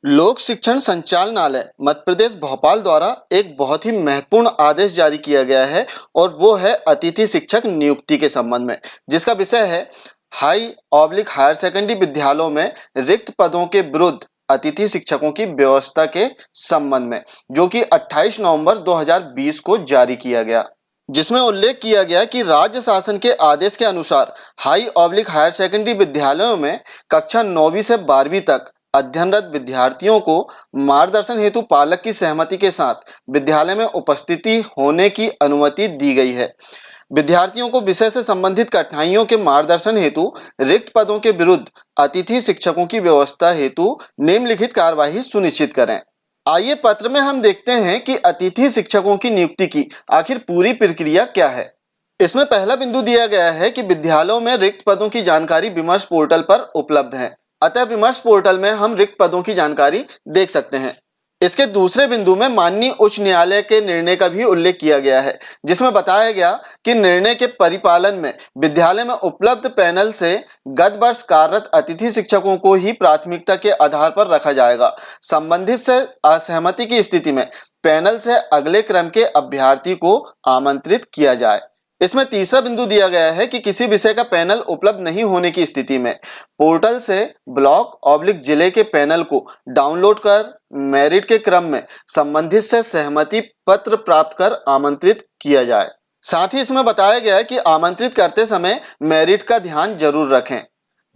लोक शिक्षण संचालनालय मध्य प्रदेश भोपाल द्वारा एक बहुत ही महत्वपूर्ण आदेश जारी किया गया है और वो है अतिथि शिक्षक नियुक्ति के संबंध में, जिसका विषय है हाई/हायर सेकेंडरी विद्यालयों में रिक्त पदों के विरुद्ध अतिथि शिक्षकों की व्यवस्था के संबंध में, जो कि 28 नवंबर 2020 को जारी किया गया, जिसमें उल्लेख किया गया कि राज्य शासन के आदेश के अनुसार हाई/हायर सेकेंडरी विद्यालयों में कक्षा 9वीं से 12वीं तक अध्ययनरत विद्यार्थियों को मार्गदर्शन हेतु पालक की सहमति के साथ विद्यालय में उपस्थिति होने की अनुमति दी गई है। विद्यार्थियों को विषय से संबंधित कठिनाइयों के मार्गदर्शन हेतु रिक्त पदों के विरुद्ध अतिथि शिक्षकों की व्यवस्था हेतु निम्नलिखित कार्यवाही सुनिश्चित करें। आइए पत्र में हम देखते हैं कि अतिथि शिक्षकों की नियुक्ति की आखिर पूरी प्रक्रिया क्या है। इसमें पहला बिंदु दिया गया है कि विद्यालयों में रिक्त पदों की जानकारी विमर्श पोर्टल पर उपलब्ध है, अतः विमर्श पोर्टल में हम रिक्त पदों की जानकारी देख सकते हैं। इसके दूसरे बिंदु में माननीय उच्च न्यायालय के निर्णय का भी उल्लेख किया गया है, जिसमें बताया गया कि निर्णय के परिपालन में विद्यालय में उपलब्ध पैनल से गत वर्ष कार्यरत अतिथि शिक्षकों को ही प्राथमिकता के आधार पर रखा जाएगा। संबंधित से असहमति की स्थिति में पैनल से अगले क्रम के अभ्यर्थी को आमंत्रित किया जाए। इसमें तीसरा बिंदु दिया गया है कि किसी विषय का पैनल उपलब्ध नहीं होने की स्थिति में पोर्टल से ब्लॉक/जिले के पैनल को डाउनलोड कर मेरिट के क्रम में संबंधित से सहमति पत्र प्राप्त कर आमंत्रित किया जाए। साथ ही इसमें बताया गया है कि आमंत्रित करते समय मेरिट का ध्यान जरूर रखें,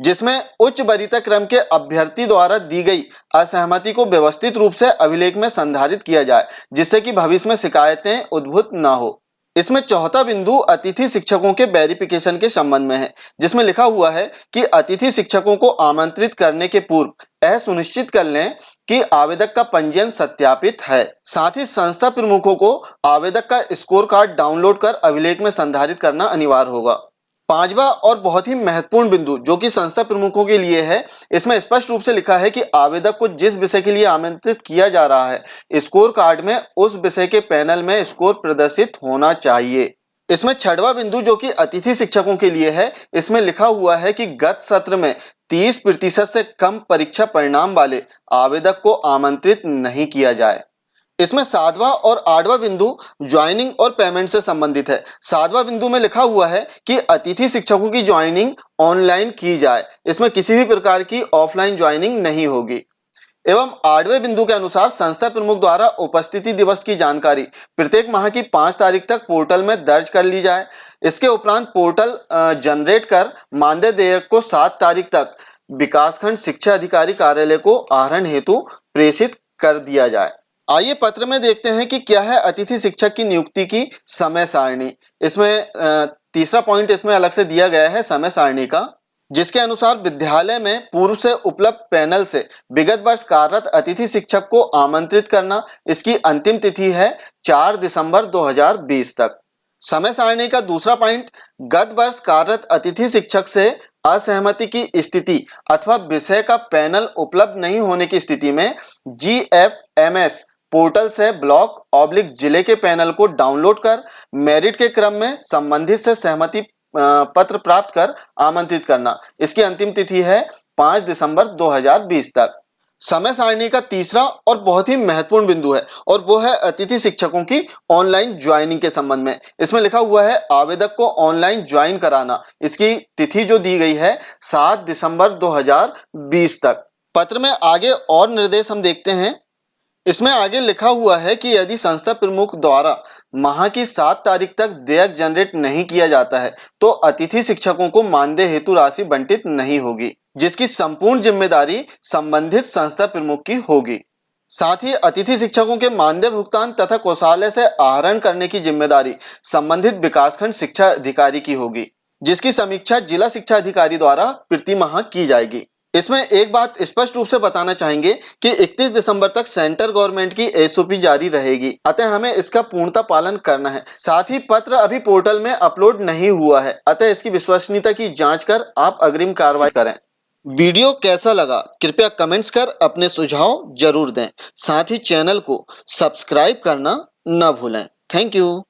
जिसमें उच्च वरीयता क्रम के अभ्यर्थी द्वारा दी गई असहमति को व्यवस्थित रूप से अभिलेख में संधारित किया जाए, जिससे कि भविष्य में शिकायतें उद्भूत न हो। इसमें चौथा बिंदु अतिथि शिक्षकों के वेरिफिकेशन के संबंध में है, जिसमें लिखा हुआ है कि अतिथि शिक्षकों को आमंत्रित करने के पूर्व यह सुनिश्चित कर लें कि आवेदक का पंजीयन सत्यापित है। साथ ही संस्था प्रमुखों को आवेदक का स्कोर कार्ड डाउनलोड कर अभिलेख में संधारित करना अनिवार्य होगा। पांचवा और बहुत ही महत्वपूर्ण बिंदु जो कि संस्था प्रमुखों के लिए है, इसमें स्पष्ट रूप से लिखा है कि आवेदक को जिस विषय के लिए आमंत्रित किया जा रहा है स्कोर कार्ड में उस विषय के पैनल में स्कोर प्रदर्शित होना चाहिए। इसमें छठवां बिंदु जो कि अतिथि शिक्षकों के लिए है, इसमें लिखा हुआ है कि गत सत्र में 30% से कम परीक्षा परिणाम वाले आवेदक को आमंत्रित नहीं किया जाए। इसमें 7वां और 8वां बिंदु ज्वाइनिंग और पेमेंट से संबंधित है। 7वां बिंदु में लिखा हुआ है कि अतिथि शिक्षकों की ज्वाइनिंग ऑनलाइन की जाए, इसमें किसी भी प्रकार की ऑफलाइन ज्वाइनिंग नहीं होगी। एवं 8वें बिंदु के अनुसार संस्था प्रमुख द्वारा उपस्थिति दिवस की जानकारी प्रत्येक माह की 5 तारीख तक पोर्टल में दर्ज कर ली जाए। इसके उपरांत पोर्टल जनरेट कर मानदेय देयक को 7 तारीख तक विकासखंड शिक्षा अधिकारी कार्यालय को आहरण हेतु प्रेषित कर दिया जाए। आइए पत्र में देखते हैं कि क्या है अतिथि शिक्षक की नियुक्ति की समय सारणी। इसमें तीसरा पॉइंट इसमें अलग से दिया गया है समय सारणी का, जिसके अनुसार विद्यालय में पूर्व से उपलब्ध पैनल से विगत वर्ष कार्यरत अतिथि शिक्षक को आमंत्रित करना। इसकी अंतिम तिथि है 4 दिसंबर 2020 तक। समय सारणी का दूसरा पॉइंट गत वर्ष कार्यरत अतिथि शिक्षक से असहमति की स्थिति अथवा विषय का पैनल उपलब्ध नहीं होने की स्थिति में GFMS पोर्टल से ब्लॉक/जिले के पैनल को डाउनलोड कर मेरिट के क्रम में संबंधित से सहमति पत्र प्राप्त कर आमंत्रित करना। इसकी अंतिम तिथि है 5 दिसंबर 2020 तक। समय सारणी का तीसरा और बहुत ही महत्वपूर्ण बिंदु है और वो है अतिथि शिक्षकों की ऑनलाइन ज्वाइनिंग के संबंध में। इसमें लिखा हुआ है आवेदक को ऑनलाइन ज्वाइन कराना। इसकी तिथि जो दी गई है 7 दिसंबर 2020 तक। पत्र में आगे और निर्देश हम देखते हैं। इसमें आगे लिखा हुआ है कि यदि संस्था प्रमुख द्वारा माह की 7 तारीख तक देयक जनरेट नहीं किया जाता है तो अतिथि शिक्षकों को मानदेय हेतु राशि बंटित नहीं होगी, जिसकी संपूर्ण जिम्मेदारी संबंधित संस्था प्रमुख की होगी। साथ ही अतिथि शिक्षकों के मानदेय भुगतान तथा कोषालय से आहरण करने की जिम्मेदारी संबंधित विकासखंड शिक्षा अधिकारी की होगी, जिसकी समीक्षा जिला शिक्षा अधिकारी द्वारा प्रति माह की जाएगी। इसमें एक बात स्पष्ट रूप से बताना चाहेंगे कि 31 दिसंबर तक सेंट्रल गवर्नमेंट की SOP जारी रहेगी, अतः हमें इसका पूर्णतः पालन करना है। साथ ही पत्र अभी पोर्टल में अपलोड नहीं हुआ है, अतः इसकी विश्वसनीयता की जांच कर आप अग्रिम कार्रवाई करें। वीडियो कैसा लगा कृपया कमेंट्स कर अपने सुझाव जरूर दें। साथ ही चैनल को सब्सक्राइब करना न भूलें। Thank you.